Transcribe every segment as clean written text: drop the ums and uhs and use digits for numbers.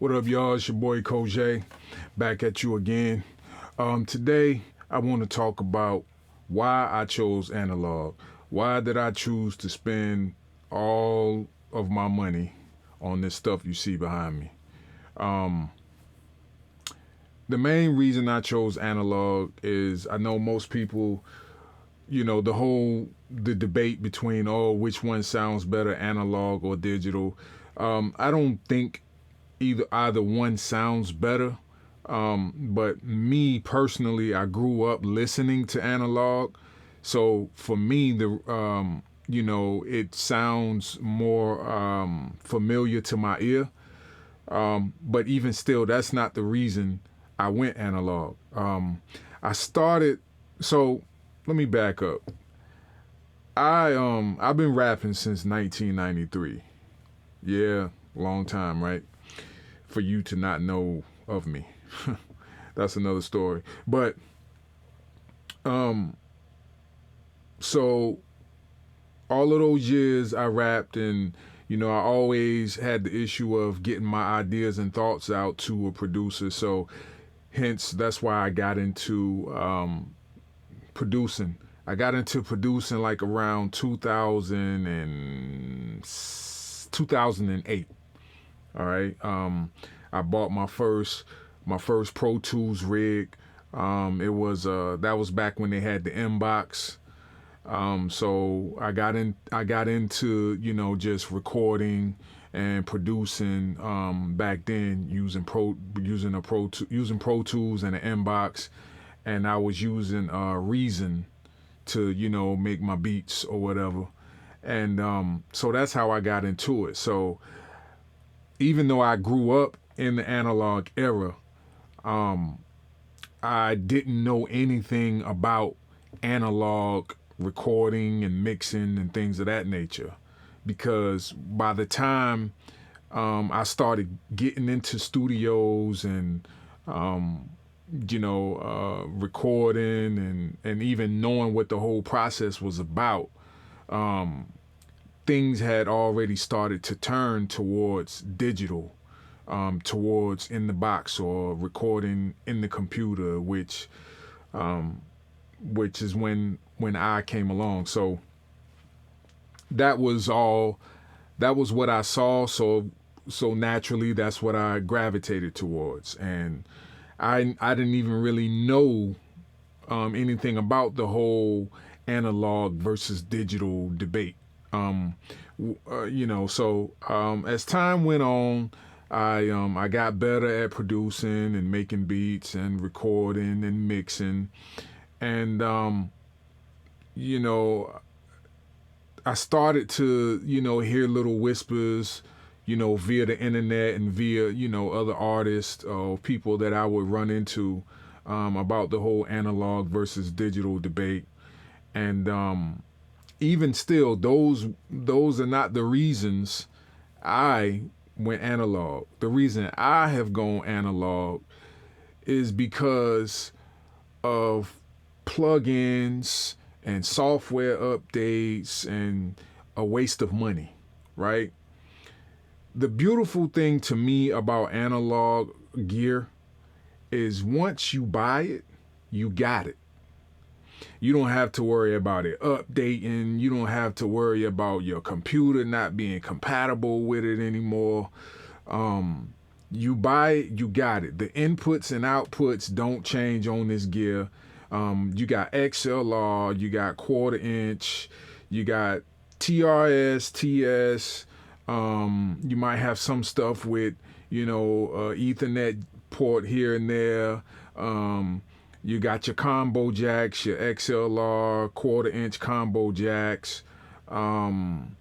What up, y'all? It's your boy Koj, back at you again. Today, I want to talk about why I chose analog. Why did I choose to spend all of my money on this stuff you see behind me? The main reason I chose analog is I know most people, the debate between which one sounds better, analog or digital. I don't think either one sounds better. But me personally, I grew up listening to analog, so for me, it sounds more familiar to my ear. But even still, that's not the reason I went analog. I started. So let me back up. I've been rapping since 1993. Yeah, long time, right? For you to not know of me. That's another story. But so all of those years I rapped, and I always had the issue of getting my ideas and thoughts out to a producer. So hence that's why I got into producing. I got into producing like around 2008. All right. I bought my first Pro Tools rig. It was that was back when they had the inbox. So I got into just recording and producing back then using Pro Tools and an inbox, and I was using Reason to make my beats or whatever. And so that's how I got into it. So even though I grew up in the analog era, I didn't know anything about analog recording and mixing and things of that nature. Because by the time I started getting into studios and recording and even knowing what the whole process was about, things had already started to turn towards digital, towards in the box or recording in the computer, which is when I came along. So that was all. That was what I saw. So naturally, that's what I gravitated towards, and I didn't even really know anything about the whole analog versus digital debate. As time went on, I got better at producing and making beats and recording and mixing, and you know I started to hear little whispers, via the internet and via other artists or people that I would run into about the whole analog versus digital debate, and even still, those are not the reasons I went analog. The reason I have gone analog is because of plugins and software updates and a waste of money, right? The beautiful thing to me about analog gear is once you buy it, you got it. You don't have to worry about it updating. You don't have to worry about your computer not being compatible with it anymore. You buy it, you got it. The inputs and outputs don't change on this gear. You got XLR, you got quarter inch, you got TRS, TS. You might have some stuff with, Ethernet port here and there. You got your combo jacks, your XLR, quarter inch combo jacks. And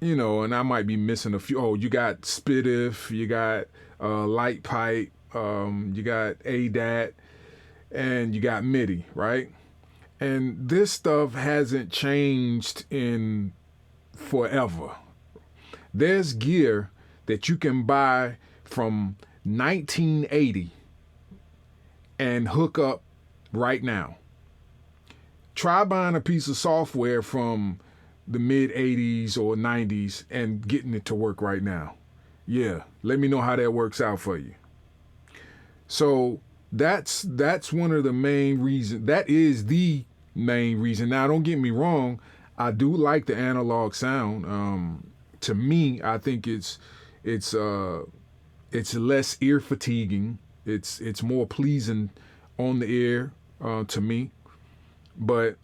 I might be missing a few. Oh, you got SPDIF, you got light pipe, you got ADAT, and you got MIDI, right? And this stuff hasn't changed in forever. There's gear that you can buy from 1980 and hook up right now. Try buying a piece of software from the mid 80s or 90s and getting it to work right now. Yeah, let me know how that works out for you. So that's one of the main reasons. That is the main reason. Now, don't get me wrong. I do like the analog sound. To me, I think it's less ear fatiguing. It's more pleasing on the ear to me. But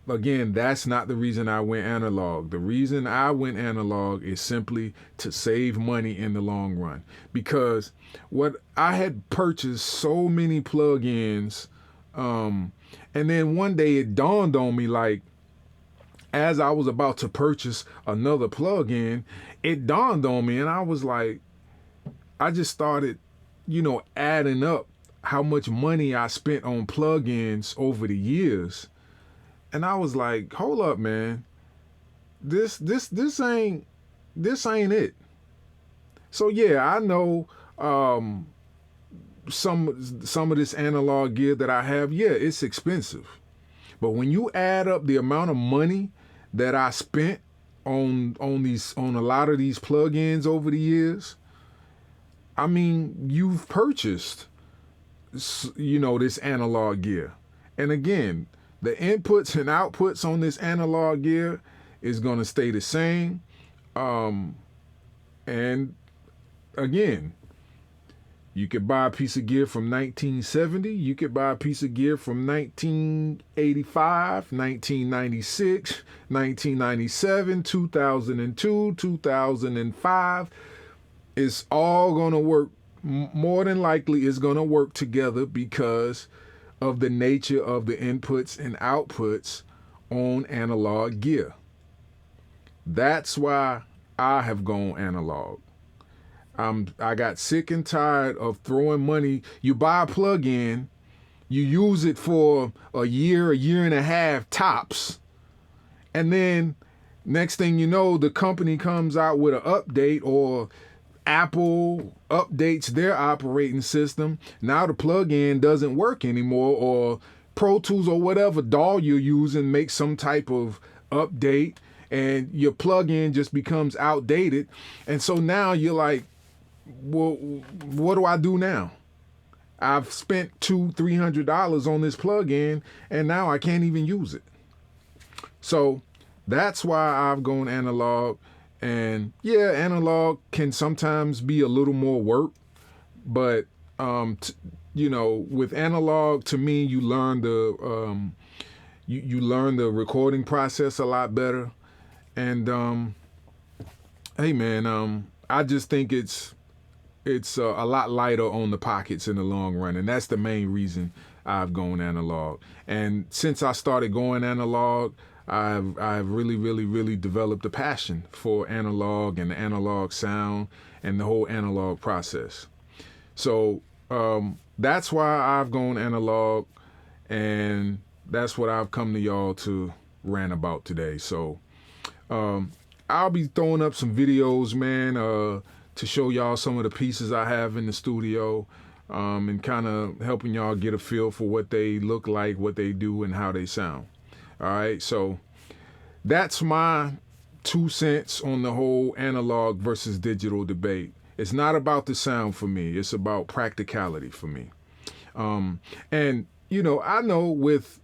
again, that's not the reason I went analog. The reason I went analog is simply to save money in the long run. Because what I had purchased so many plugins, and then one day it dawned on me, like, as I was about to purchase another plugin, it dawned on me, and I was like, I just started, adding up how much money I spent on plugins over the years. And I was like, hold up, man. This ain't it. So yeah, I know some of this analog gear that I have, yeah, it's expensive. But when you add up the amount of money that I spent on a lot of these plugins over the years, I mean, you've purchased this analog gear. And again, the inputs and outputs on this analog gear is going to stay the same. And again, you could buy a piece of gear from 1970. You could buy a piece of gear from 1985, 1996, 1997, 2002, 2005. It's all going to work. More than likely, it's going to work together because of the nature of the inputs and outputs on analog gear. That's why I have gone analog. I got sick and tired of throwing money. You buy a plug-in, you use it for a year and a half tops, and then next thing you know, the company comes out with an update, or Apple updates their operating system. Now the plug-in doesn't work anymore, or Pro Tools or whatever DAW you're using makes some type of update, and your plug-in just becomes outdated. And so now you're like, well, what do I do now? I've spent $200-300 on this plug-in, and now I can't even use it. So that's why I've gone analog. And yeah, analog can sometimes be a little more work, but with analog, to me, you learn the you learn the recording process a lot better. And hey man, I just think it's a lot lighter on the pockets in the long run, and that's the main reason I've gone analog. And since I started going analog, I've really developed a passion for analog and the analog sound and the whole analog process. So that's why I've gone analog, and that's what I've come to y'all to rant about today. So I'll be throwing up some videos, man, to show y'all some of the pieces I have in the studio, and kind of helping y'all get a feel for what they look like, what they do, and how they sound. All right, so that's my 2 cents on the whole analog versus digital debate. It's not about the sound for me. It's about practicality for me. And I know with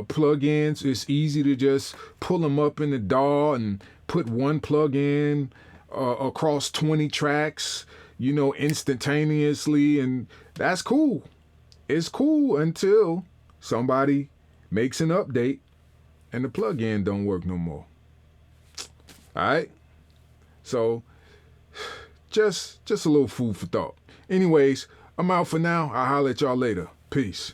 plugins, it's easy to just pull them up in the DAW and put one plug-in across 20 tracks, instantaneously, and that's cool. It's cool until somebody makes an update and the plug-in don't work no more. All right? So just a little food for thought. Anyways, I'm out for now. I'll holler at y'all later. Peace.